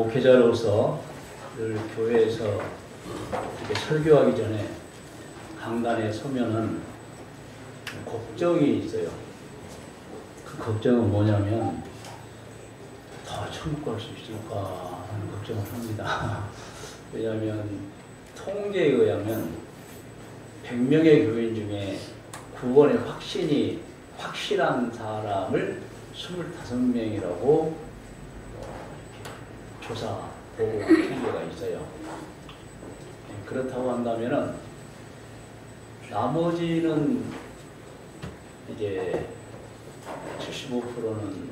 목회자로서 늘 교회에서 이렇게 설교하기 전에 강단에 서면은 걱정이 있어요. 그 걱정은 뭐냐면 다 천국 갈 수 있을까 하는 걱정을 합니다. 왜냐하면 통계에 의하면 100명의 교인 중에 구원의 확신이 확실한 사람을 25명이라고 조사 보고 통계가 있어요. 그렇다고 한다면은 나머지는 이제 75%는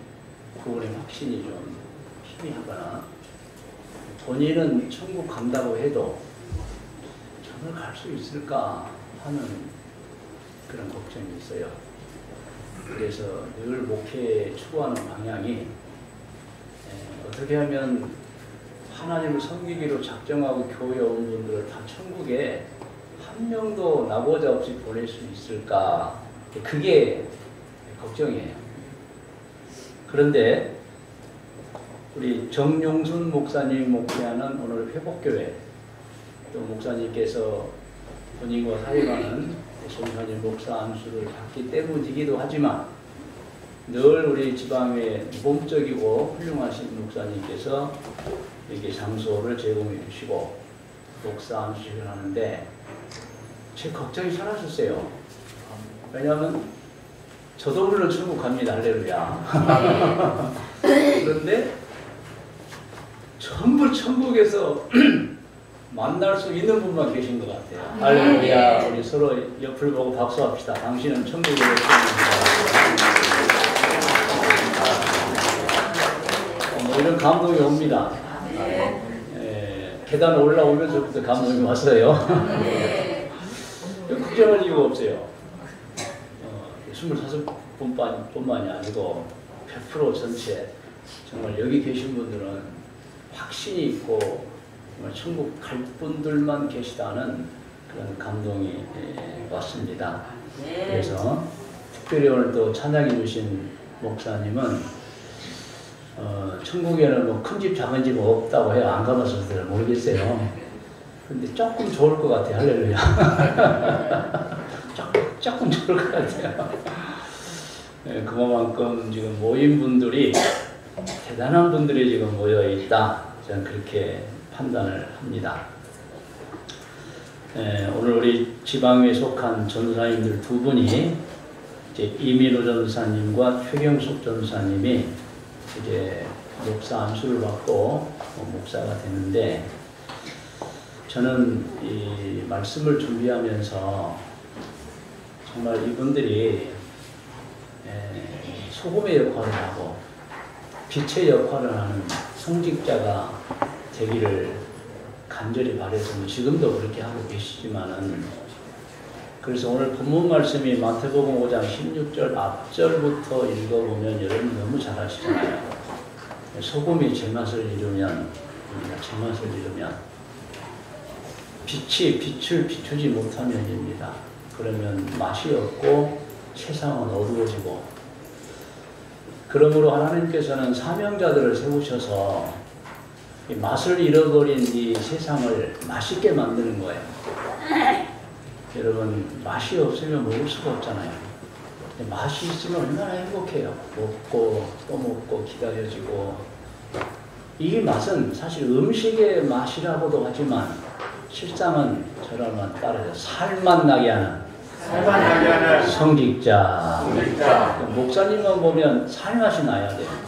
구원의 확신이 좀 희미하거나 본인은 천국 간다고 해도 정말 갈 수 있을까 하는 그런 걱정이 있어요. 그래서 늘 목회에 추구하는 방향이 어떻게 하면 하나님을 섬기기로 작정하고 교회 온 분들을 다 천국에 한 명도 나보자 없이 보낼 수 있을까, 그게 걱정이에요. 그런데 우리 정용순 목사님 목회하는 오늘 회복교회, 또 목사님께서 본인과 사역하는 정선일 목사 안수를 받기 때문이기도 하지만 늘 우리 지방의 모범적이고 훌륭하신 목사님께서 이렇게 장소를 제공해 주시고 목사 안수를 하는데 제 걱정이 사라졌어요. 왜냐하면 저도 물론 천국 갑니다. 할렐루야. 그런데 전부 천국에서 만날 수 있는 분만 계신 것 같아요. 할렐루야. 우리 서로 옆을 보고 박수합시다. 당신은 천국에 뭐 이런 감동이 옵니다. 계단 올라오면서부터 감동이 왔어요. 걱정할 이유가 없어요. 25분뿐만이 아니고 100% 전체 정말 여기 계신 분들은 확신이 있고 정말 천국 갈 분들만 계시다는 그런 감동이 왔습니다. 그래서 특별히 오늘 또 찬양해 주신 목사님은 천국에는 뭐 큰 집 작은 집 없다고 해요. 안 가봐서 잘 모르겠어요. 근데 조금 좋을 것 같아요. 할렐루야. 조금 좋을 것 같아요. 네, 그만큼 지금 모인 분들이 대단한 분들이 지금 모여 있다. 저는 그렇게 판단을 합니다. 오늘 우리 지방에 속한 전사님들 두 분이 이제 이민호 전사님과 최경숙 전사님이 이제 목사 안수를 받고 목사가 되는데, 저는 이 말씀을 준비하면서 정말 이분들이 소금의 역할을 하고 빛의 역할을 하는 성직자가 되기를 간절히 바라서 지금도 그렇게 하고 계시지만은, 그래서 오늘 본문 말씀이 마태복음 5장 16절 앞절부터 읽어보면 여러분 너무 잘 아시잖아요. 소금이 제맛을 이루면, 우리가 제맛을 이루면 빛이 빛을 비추지 못하면입니다. 그러면 맛이 없고 세상은 어두워지고, 그러므로 하나님께서는 사명자들을 세우셔서 이 맛을 잃어버린 이 세상을 맛있게 만드는 거예요. 여러분, 맛이 없으면 먹을 수가 없잖아요. 근데 맛이 있으면 얼마나 행복해요. 먹고 또 먹고 기다려지고. 이 맛은 사실 음식의 맛이라고도 하지만 실상은 저라면 따라서 살맛 나게 하는 성직자. 목사님만 보면 살맛이 나야 돼요.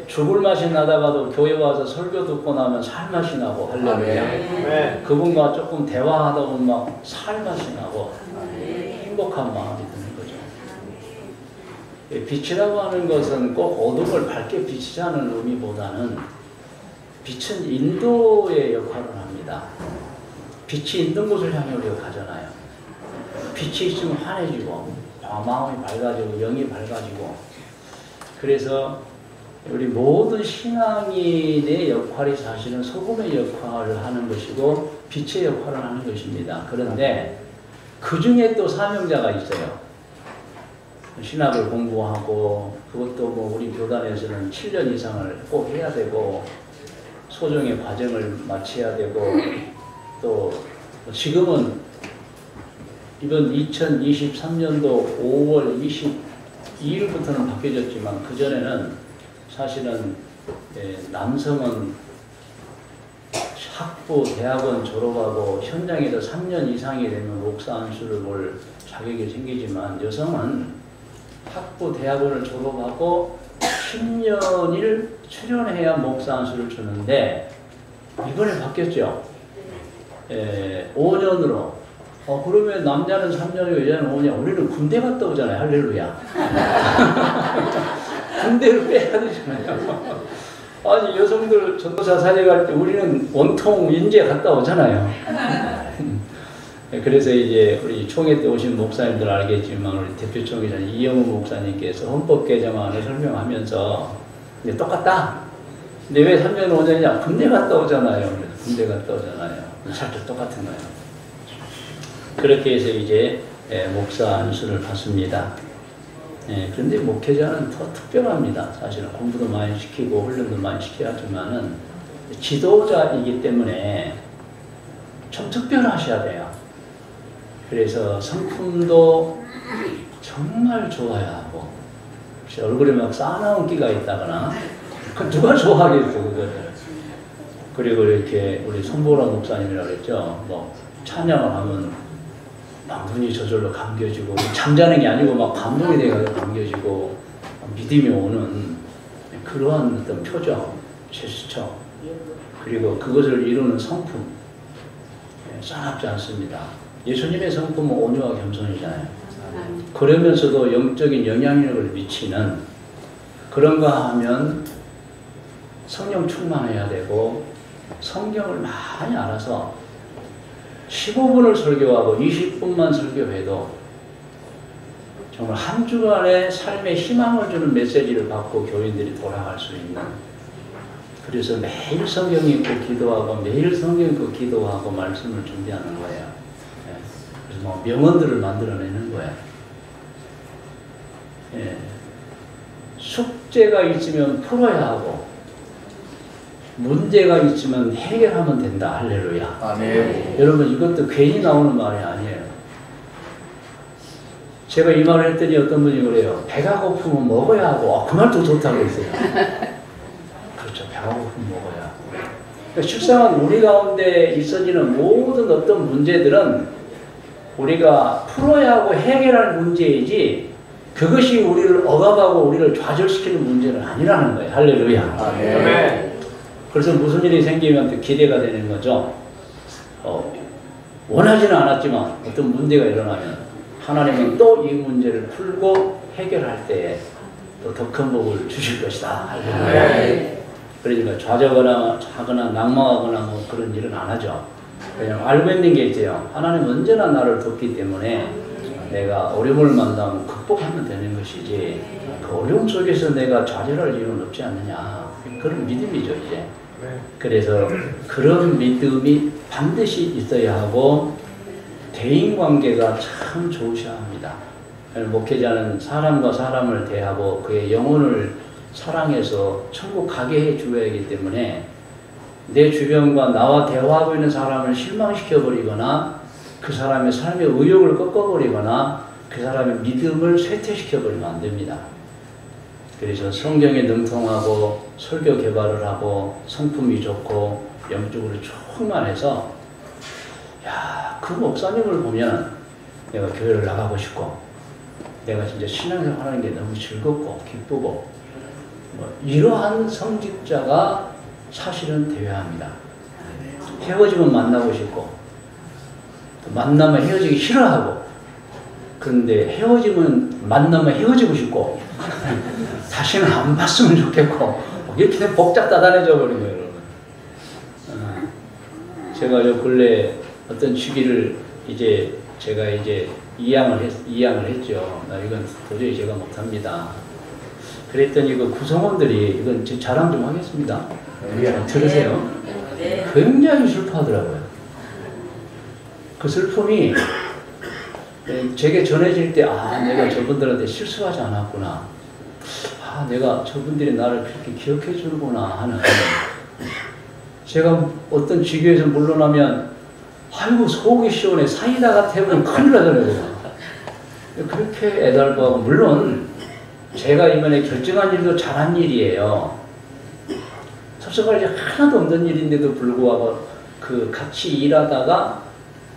죽을 맛이 나다가도 교회 와서 설교 듣고 나면 살맛이 나고, 할렐루야. 그분과 조금 대화하다 보면 막 살맛이 나고 행복한 마음이 드는 거죠. 빛이라고 하는 것은 꼭 어둠을 밝게 비치자는 의미보다는 빛은 인도의 역할을 합니다. 빛이 있는 곳을 향해 우리가 가잖아요. 빛이 있으면 환해지고 마음이 밝아지고 영이 밝아지고, 그래서 우리 모든 신앙인의 역할이 사실은 소금의 역할을 하는 것이고 빛의 역할을 하는 것입니다. 그런데 그 중에 또 사명자가 있어요. 신학을 공부하고, 그것도 뭐 우리 교단에서는 7년 이상을 꼭 해야 되고, 소정의 과정을 마쳐야 되고 또 지금은 이번 2023년도 5월 22일부터는 바뀌어졌지만 그전에는 사실은 남성은 학부, 대학원 졸업하고 현장에서 3년 이상이 되면 목사 안수를 볼 자격이 생기지만 여성은 학부, 대학원을 졸업하고 10년을 출연해야 목사 안수를 주는데 이번에 바뀌었죠. 5년으로. 그러면 남자는 3년이고 여자는 5년. 우리는 군대 갔다 오잖아요. 할렐루야. 군대를 빼야 되잖아요. 아니 여성들 전도사 사역할 때 우리는 원통 인제 갔다 오잖아요. 그래서 이제 우리 총회 때 오신 목사님들 알겠지만 우리 대표 총회장 이영우 목사님께서 헌법 개정안을 설명하면서 근데 똑같다. 근데 왜 3년 5년이냐? 군대 갔다 오잖아요. 군대 갔다 오잖아요. 살짝 똑같은 거예요. 그렇게 해서 이제 목사 안수를 받습니다. 그런데 목회자는 더 특별합니다. 사실은 공부도 많이 시키고 훈련도 많이 시켜야 하지만은 지도자이기 때문에 좀 특별하셔야 돼요. 그래서 성품도 정말 좋아야 하고 혹시 얼굴에 막 싸나운 끼가 있다거나 그 누가 좋아하겠어 그거를. 그리고 이렇게 우리 손보라 목사님이라고 그랬죠. 뭐 찬양을 하면 막 눈이 저절로 감겨지고 잠자는 게 아니고 막 감동이 돼가지고 감겨지고 믿음이 오는 그러한 어떤 표정, 제스처 그리고 그것을 이루는 성품 싸납지 않습니다. 예수님의 성품은 온유와 겸손이잖아요. 그러면서도 영적인 영향력을 미치는 그런가 하면 성령 충만해야 되고 성경을 많이 알아서 15분을 설교하고 20분만 설교해도 정말 한 주간의 삶에 희망을 주는 메시지를 받고 교인들이 돌아갈 수 있는 그래서 매일 성경 읽고 기도하고 매일 성경 읽고 기도하고 말씀을 준비하는 거예요. 그래서 뭐 명언들을 만들어내는 거예요. 숙제가 있으면 풀어야 하고 문제가 있으면 해결하면 된다. 할렐루야. 아멘. 여러분 이것도 괜히 나오는 말이 아니에요. 제가 이 말을 했더니 어떤 분이 그래요. 배가 고프면 먹어야 하고 그 말도 좋다고 했어요. 그렇죠. 배가 고프면 먹어야 하고. 그러니까 실상은 우리 가운데 있어지는 모든 어떤 문제들은 우리가 풀어야 하고 해결할 문제이지 그것이 우리를 억압하고 우리를 좌절시키는 문제는 아니라는 거예요. 할렐루야. 아멘. 그래서 무슨 일이 생기면 기대가 되는 거죠. 원하지는 않았지만 어떤 문제가 일어나면 하나님은 또 이 문제를 풀고 해결할 때에 또 더 큰 복을 주실 것이다. 할렐루야. 그러니까 좌절하거나 하거나 낙망하거나 뭐 그런 일은 안 하죠. 왜냐하면 알고 있는 게 있어요. 하나님 언제나 나를 돕기 때문에 내가 어려움을 만나면 극복하면 되는 것이지 그 어려움 속에서 내가 좌절할 이유는 없지 않느냐. 그런 믿음이죠 이제. 그래서 그런 믿음이 반드시 있어야 하고 대인관계가 참 좋으셔야 합니다. 목회자는 사람과 사람을 대하고 그의 영혼을 사랑해서 천국 가게 해 주어야 하기 때문에 내 주변과 나와 대화하고 있는 사람을 실망시켜버리거나 그 사람의 삶의 의욕을 꺾어버리거나 그 사람의 믿음을 쇠퇴시켜버리면 안 됩니다. 그래서 성경에 능통하고 설교 개발을 하고 성품이 좋고 영적으로 충만해서 야, 그 목사님을 보면 내가 교회를 나가고 싶고 내가 진짜 신앙생활 하는 게 너무 즐겁고 기쁘고 뭐 이러한 성직자가 사실은 되어야 합니다. 헤어지면 만나고 싶고 또 만나면 헤어지기 싫어하고 그런데 헤어지면 만나면 헤어지고 싶고 다시는 안 봤으면 좋겠고 이렇게 복잡다단해져 버린 거예요. 여러분. 제가 요 근래 어떤 시기를 이제 제가 이제 이양을 했죠. 나 이건 도저히 제가 못합니다. 그랬더니 그 구성원들이 이건 제 자랑 좀 하겠습니다. 들으세요. 굉장히 슬퍼하더라고요. 그 슬픔이 제게 전해질 때 아 내가 저분들한테 실수하지 않았구나. 아 내가 저분들이 나를 그렇게 기억해 주는구나 하는 제가 어떤 직위에서 물러나면 아이고 속이 시원해 사이다가 태우면 큰일 나잖아요. 그렇게 애달프고 물론 제가 이번에 결정한 일도 잘한 일이에요. 섭섭할 일 하나도 없는 일인데도 불구하고 그 같이 일하다가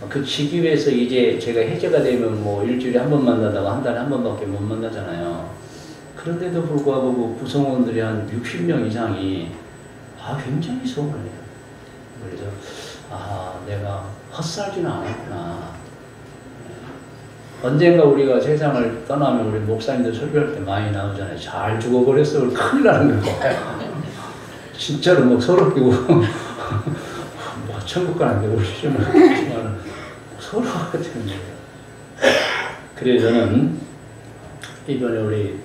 그 직위에서 이제 제가 해제가 되면 뭐 일주일에 한 번 만나다가 한 달에 한 번밖에 못 만나잖아요. 그런데도 불구하고 그 구성원들이 한 60명 이상이 굉장히 서운해요. 그래서 내가 헛살지는 않았구나. 언젠가 우리가 세상을 떠나면 우리 목사님들 설교할 때 많이 나오잖아요. 잘 죽어버렸어. 큰일 나는 거예요. 진짜로 뭐 서로 끼고 뭐 천국 가는 게 우리지만 서로 같은 거예요. 그래서 저는 이번에 우리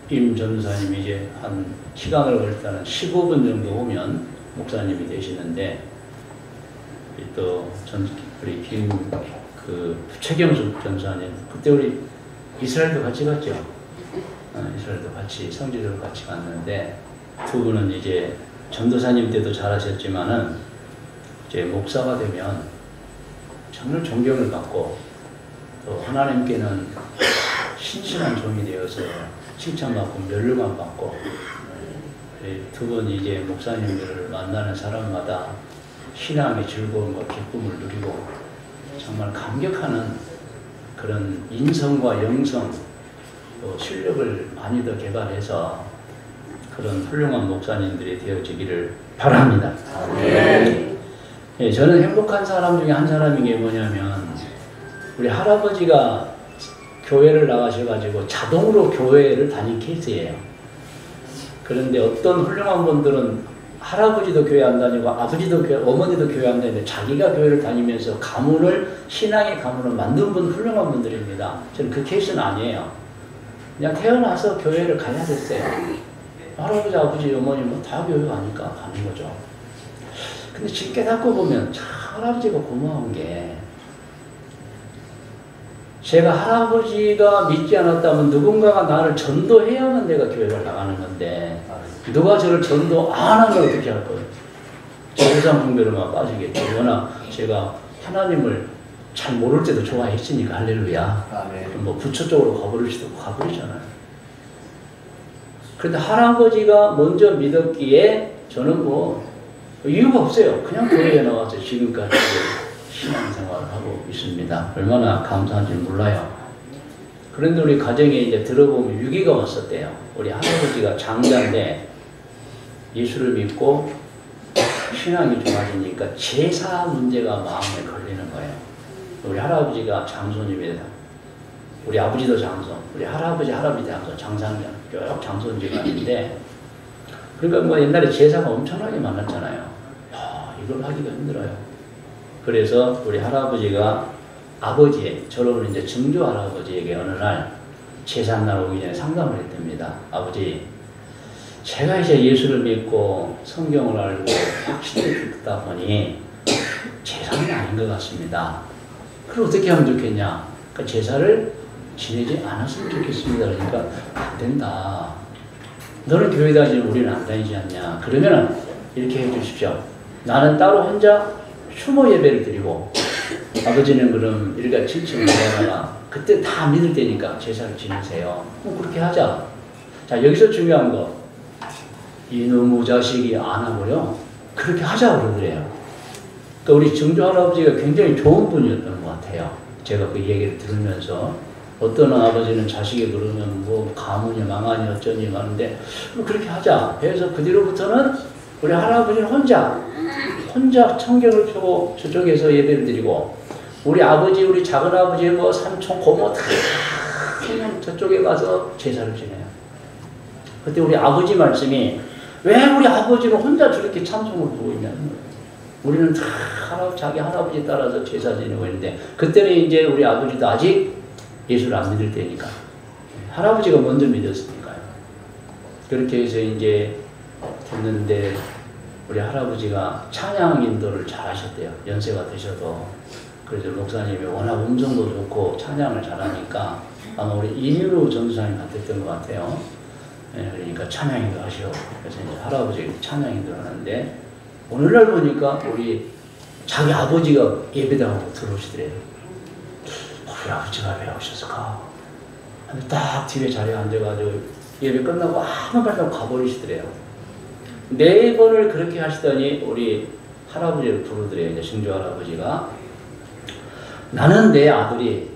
임 전도사님이 이제 한 시간을 걸다는 15분 정도 오면 목사님이 되시는데 또 우리 최경숙 전사님 그때 우리 이스라엘도 같이 갔죠. 이스라엘도 같이 성지도 같이 갔는데 두 분은 이제 전도사님 때도 잘하셨지만은 이제 목사가 되면 정말 존경을 받고 또 하나님께는 신실한 종이 되어서 칭찬받고 면류관 받고 두 분 이제 목사님들을 만나는 사람마다 신앙의 즐거움과 기쁨을 누리고 정말 감격하는 그런 인성과 영성 또 실력을 많이 더 개발해서 그런 훌륭한 목사님들이 되어지기를 바랍니다. 네. 네, 저는 행복한 사람 중에 한 사람인 게 뭐냐면 우리 할아버지가 교회를 나가셔가지고 자동으로 교회를 다닌 케이스예요. 그런데 어떤 훌륭한 분들은 할아버지도 교회 안 다니고 아버지도 교회, 어머니도 교회 안 다니는데 자기가 교회를 다니면서 가문을 신앙의 가문을 만든 분 훌륭한 분들입니다. 저는 그 케이스는 아니에요. 그냥 태어나서 교회를 가야 됐어요. 할아버지, 아버지, 어머님은 다 교회 가니까 가는 거죠. 근데 지금 깨닫고 보면 참 할아버지가 고마운 게 제가 할아버지가 믿지 않았다면 누군가가 나를 전도해야만 내가 교회를 나가는 건데 누가 저를 전도 안 하면 어떻게 할 거예요? 우상 숭배로만 빠지겠죠. 워낙 제가 하나님을 잘 모를 때도 좋아했으니까 할렐루야. 뭐 부처 쪽으로 가버릴 수도 가버리잖아요. 그런데 할아버지가 먼저 믿었기에 저는 뭐 이유가 없어요. 그냥 교회에 나와서 지금까지 신앙생활을 하고 있습니다. 얼마나 감사한지 몰라요. 그런데 우리 가정에 이제 들어보면 위기가 왔었대요. 우리 할아버지가 장자인데 예수를 믿고 신앙이 좋아지니까 제사 문제가 마음에 걸리는 거예요. 우리 할아버지가 장손입니다. 우리 아버지도 장손, 우리 할아버지, 할아버지 장손, 장상전, 쭉 장손지가 있는데 그러니까 뭐 옛날에 제사가 엄청나게 많았잖아요. 이걸 하기가 힘들어요. 그래서 우리 할아버지가 저를 이제 증조 할아버지에게 어느 날 제삿날 오기 전에 상담을 했답니다. 아버지, 제가 이제 예수를 믿고 성경을 알고 확실히 듣다 보니 제사는 아닌 것 같습니다. 그럼 어떻게 하면 좋겠냐? 그러니까 제사를 지내지 않았으면 좋겠습니다. 그러니까 안 된다. 너는 교회 다니지만 우리는 안 다니지 않냐? 그러면 이렇게 해 주십시오. 나는 따로 혼자 추모 예배를 드리고 아버지는 그럼 일가 7층을 내다가 그때 다 믿을 때니까 제사를 지내세요. 그렇게 하자. 자, 여기서 중요한 거. 이놈의 자식이 안 하고요. 그렇게 하자 그러더래요. 그러니까 우리 증조 할아버지가 굉장히 좋은 분이었던 것 같아요. 제가 그 얘기를 들으면서 어떤 아버지는 자식이 그러면 뭐 가문이 망하니 어쩌니 하는데 그렇게 하자. 그래서 그 뒤로부터는 우리 할아버지는 혼자 청경을 펴고 저쪽에서 예배를 드리고 우리 아버지, 우리 작은 아버지, 뭐 삼촌, 고모 다 그냥 저쪽에 가서 제사를 지내요. 그때 우리 아버지 말씀이 왜 우리 아버지는 혼자 저렇게 찬송을 부르고 있냐는 거예요. 우리는 다 자기 할아버지 따라서 제사 지내고 있는데 그때는 이제 우리 아버지도 아직 예수를 안 믿을 때니까 할아버지가 먼저 믿었으니까요. 그렇게 해서 이제 됐는데 우리 할아버지가 찬양 인도를 잘 하셨대요. 연세가 드셔도. 그래서 목사님이 워낙 음성도 좋고 찬양을 잘하니까 아마 우리 이민우 전도사님 같았던 것 같아요. 네, 그러니까 찬양 인도 하시오. 그래서 이제 할아버지 찬양 인도를 하는데 오늘날 보니까 우리 자기 아버지가 예배당으로 들어오시더래요. 우리 아버지가 왜 오셨을까? 딱 뒤에 자리에 앉아가지고 예배 끝나고 아무 말도 안 가버리시더래요. 4번을 그렇게 하시더니 우리 할아버지를 부르더래요. 이제 증조 할아버지가. 나는 내 아들이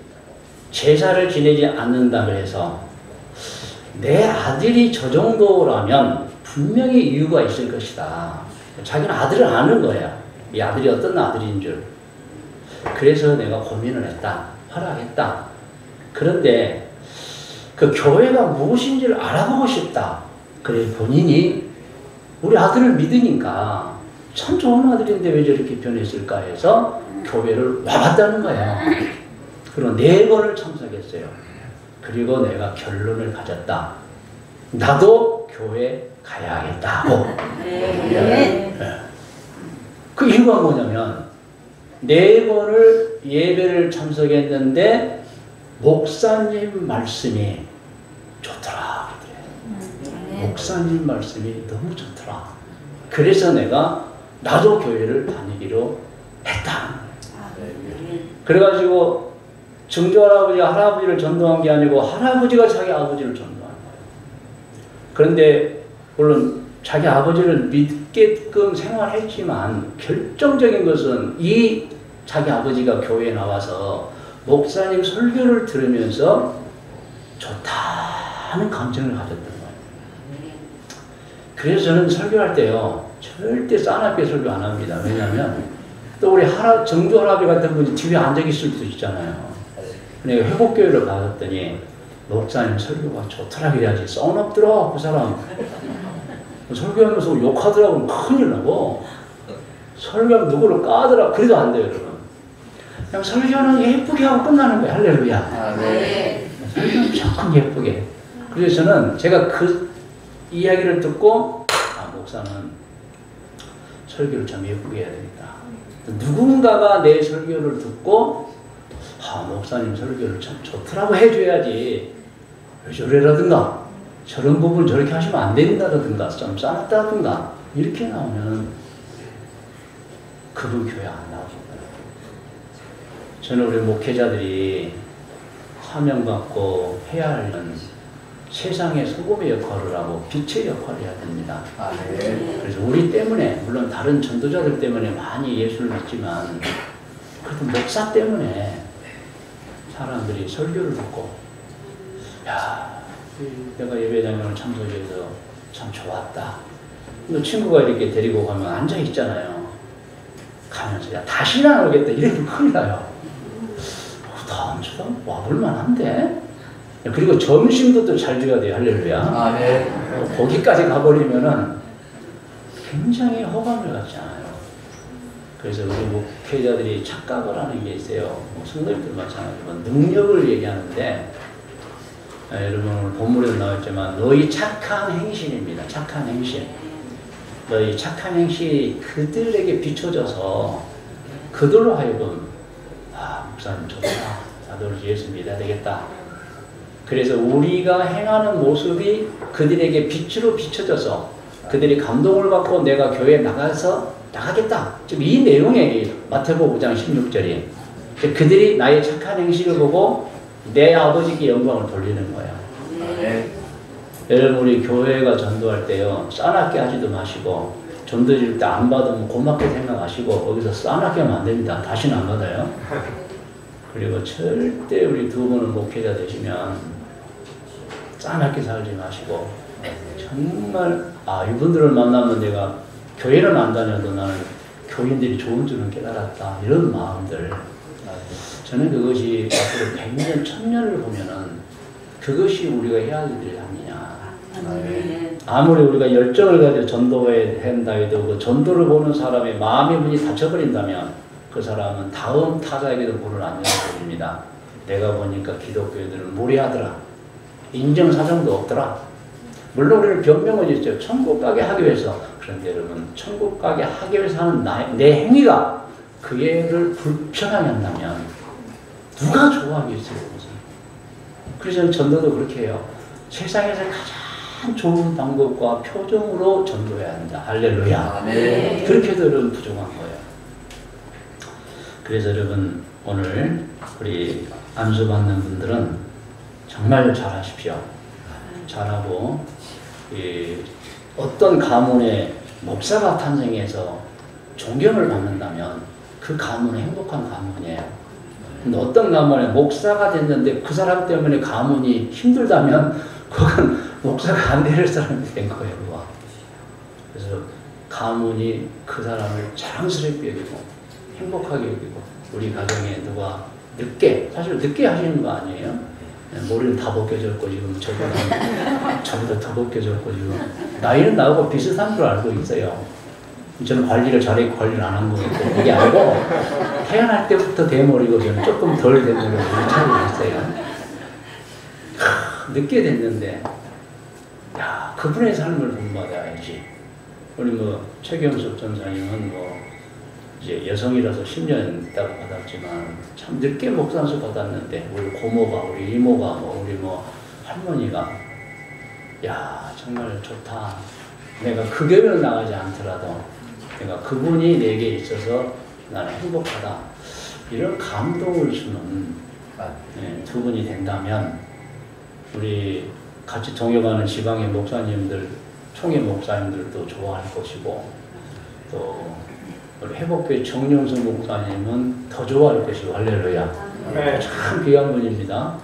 제사를 지내지 않는다 그래서 내 아들이 저 정도라면 분명히 이유가 있을 것이다. 자기는 아들을 아는 거야. 이 아들이 어떤 아들인 줄. 그래서 내가 고민을 했다. 허락했다. 그런데 그 교회가 무엇인지를 알아보고 싶다. 그래 본인이 우리 아들을 믿으니까 참 좋은 아들인데 왜 저렇게 변했을까 해서 교회를 와봤다는 거야. 그리고 4번을 참석했어요. 그리고 내가 결론을 가졌다. 나도 교회 가야겠다고. 네. 그 이유가 뭐냐면 4번을 예배를 참석했는데 목사님 말씀이 좋더라. 목사님 말씀이 너무 좋더라. 그래서 내가 나도 교회를 다니기로 했다. 그래가지고 증조 할아버지가 할아버지를 전도한 게 아니고 할아버지가 자기 아버지를 전도한 거예요. 그런데 물론 자기 아버지를 믿게끔 생활했지만 결정적인 것은 이 자기 아버지가 교회에 나와서 목사님 설교를 들으면서 좋다는 감정을 가졌던 거예요. 그래서 저는 설교할 때요 절대 싸납게 설교 안 합니다. 왜냐하면 또 우리 정조 할아버지 같은 분이 뒤에 앉아 있을 수도 있잖아요. 내가 회복교회를 가봤더니 목사님 설교가 좋더라 그래야지 써놓더라 그 사람. 설교하면서 욕하더라고 큰일 나고 설교하면 누구를 까더라 그래도 안 돼요 여러분. 그냥 설교는 예쁘게 하고 끝나는 거예요. 할렐루야. 아, 네. 설교는 조금 예쁘게. 그래서 저는 제가 그 이야기를 듣고 목사는 설교를 참 예쁘게 해야 되겠다. 누군가가 내 설교를 듣고 목사님 설교를 참 좋더라고 해줘야지 왜 저래라든가 저런 부분 저렇게 하시면 안 된다라든가 좀 싸놨다든가 이렇게 나오면 그분 교회 안 나오는 거예요. 저는 우리 목회자들이 사명받고 해야 하는 세상의 소금의 역할을 하고 빛의 역할을 해야 됩니다. 아, 네. 그래서 우리 때문에 물론 다른 전도자들 때문에 많이 예수를 믿지만 그래도 목사 때문에 사람들이 설교를 듣고 야 내가 예배당에 참석해서 참 좋았다. 너 친구가 이렇게 데리고 가면 앉아 있잖아요. 가면서 야 다시는 안 오겠다 이러면 큰일 나요. 다음 주도 와볼만 한데. 그리고 점심도 또 잘 줘야 돼요. 할렐루야. 아, 네. 거기까지 가버리면은 굉장히 호감을 갖지 않아요. 그래서 우리 목회자들이 착각을 하는 게 있어요. 성도님들 마찬가지로 능력을 얘기하는데 여러분 오늘 본문에도 나왔지만 너희 착한 행실입니다. 착한 행실. 너희 착한 행실이 그들에게 비춰져서 그들로 하여금 목사님 좋다. 나도 예수 믿어야 되겠다. 그래서 우리가 행하는 모습이 그들에게 빛으로 비춰져서 그들이 감동을 받고 내가 교회에 나가겠다. 지금 이 내용에 마태복음 5장 16절이 그들이 나의 착한 행실을 보고 내 아버지께 영광을 돌리는 거야. 네. 여러분 우리 교회가 전도할 때요 싸납게 하지도 마시고 전도질 때 안 받으면 고맙게 생각하시고 거기서 싸납게 하면 안 됩니다. 다시는 안 받아요. 그리고 절대 우리 두 분은 목회자 되시면 싸납게 살지 마시고 정말 이분들을 만나면 내가 교회는 안 다녀도 나는 교인들이 좋은 줄은 깨달았다 이런 마음들. 저는 그것이 앞으로 100년, 1000년을 보면은 그것이 우리가 해야 될 일이 아니냐. 아무리 우리가 열정을 가지고 전도에 한다 해도 그 전도를 보는 사람의 마음의 문이 닫혀버린다면 그 사람은 다음 타자에게도 문을 안 열어버립니다. 내가 보니까 기독교인들은 무례하더라. 인정사정도 없더라. 물론 우리는 변명은 있죠. 천국 가게 하기 위해서. 그런데 여러분 천국 가게 하기 위해서 하는 내 행위가 그 애를 불편하게 한다면 누가 좋아하겠어요? 그래서 저는 전도도 그렇게 해요. 세상에서 참 좋은 방법과 표정으로 전도해야 한다. 할렐루야. 아멘. 그렇게들은 부족한 거예요. 그래서 여러분 오늘 우리 안수 받는 분들은 정말 잘하십시오. 잘하고 어떤 가문에 목사가 탄생해서 존경을 받는다면 그 가문은 행복한 가문이에요. 근데 어떤 가문에 목사가 됐는데 그 사람 때문에 가문이 힘들다면 그건 목사가 안 될 사람이 된 거예요. 그거. 그래서 가문이 그 사람을 자랑스럽게 여기고 행복하게 여기고 우리 가정에 누가 사실 늦게 하시는 거 아니에요? 머리는 다 벗겨졌고 지금 저보다 더 벗겨졌고 지금 나이는 나하고 비슷한 줄 알고 있어요. 저는 관리를 잘했고 관리를 안 한 거고 그게 아니고 태어날 때부터 대머리고 저는 조금 덜 대머리고 차이가 있어요. 늦게 됐는데 야 그분의 삶을 본받아야지. 우리 최경숙 전사님은 이제 여성이라서 10년 있다고 받았지만 참 늦게 목사수 받았는데 우리 고모가 우리 이모가 우리 할머니가 야 정말 좋다. 내가 그 교회를 나가지 않더라도 내가 그분이 내게 있어서 나는 행복하다. 이런 감동을 주는 두 분이 된다면 우리 같이 동역하는 지방의 목사님들, 총회 목사님들도 좋아할 것이고 또 우리 회복교회 정용수 목사님은 더 좋아할 것이고 할렐루야. 참 귀한 분입니다.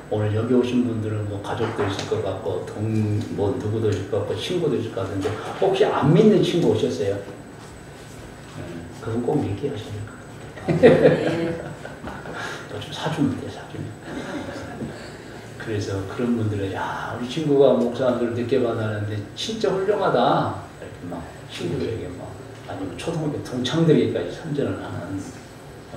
오늘 여기 오신 분들은 가족도 있을 것 같고 누구도 있을 것 같고 친구도 있을 것 같은데 혹시 안 믿는 친구 오셨어요? 그건 꼭 믿게 하셔야 될 것 같아요. 또 좀 사주면 돼, 사주면. 그래서 그런 분들은 야 우리 친구가 목사님들 늦게 받았는데 진짜 훌륭하다 이렇게 친구들에게 아니면 초등학교 동창들에게까지 선전을 하는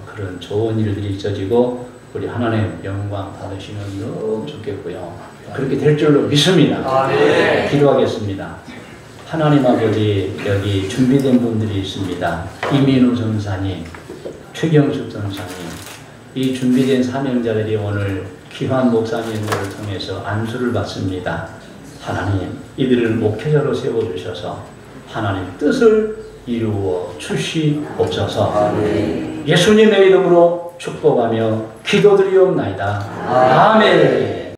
그런 좋은 일들이 있어지고 우리 하나님 영광 받으시면 너무 좋겠고요. 그렇게 될 줄로 믿습니다. 네. 기도하겠습니다. 하나님 아버지 여기 준비된 분들이 있습니다. 이민우 전사님, 최경숙 전사님 이 준비된 사명자들이 오늘 귀한 목사님들을 통해서 안수를 받습니다. 하나님 이들을 목회자로 세워주셔서 하나님 뜻을 이루어 주시옵소서. 예수님의 이름으로 축복하며 기도드리옵나이다. 아멘.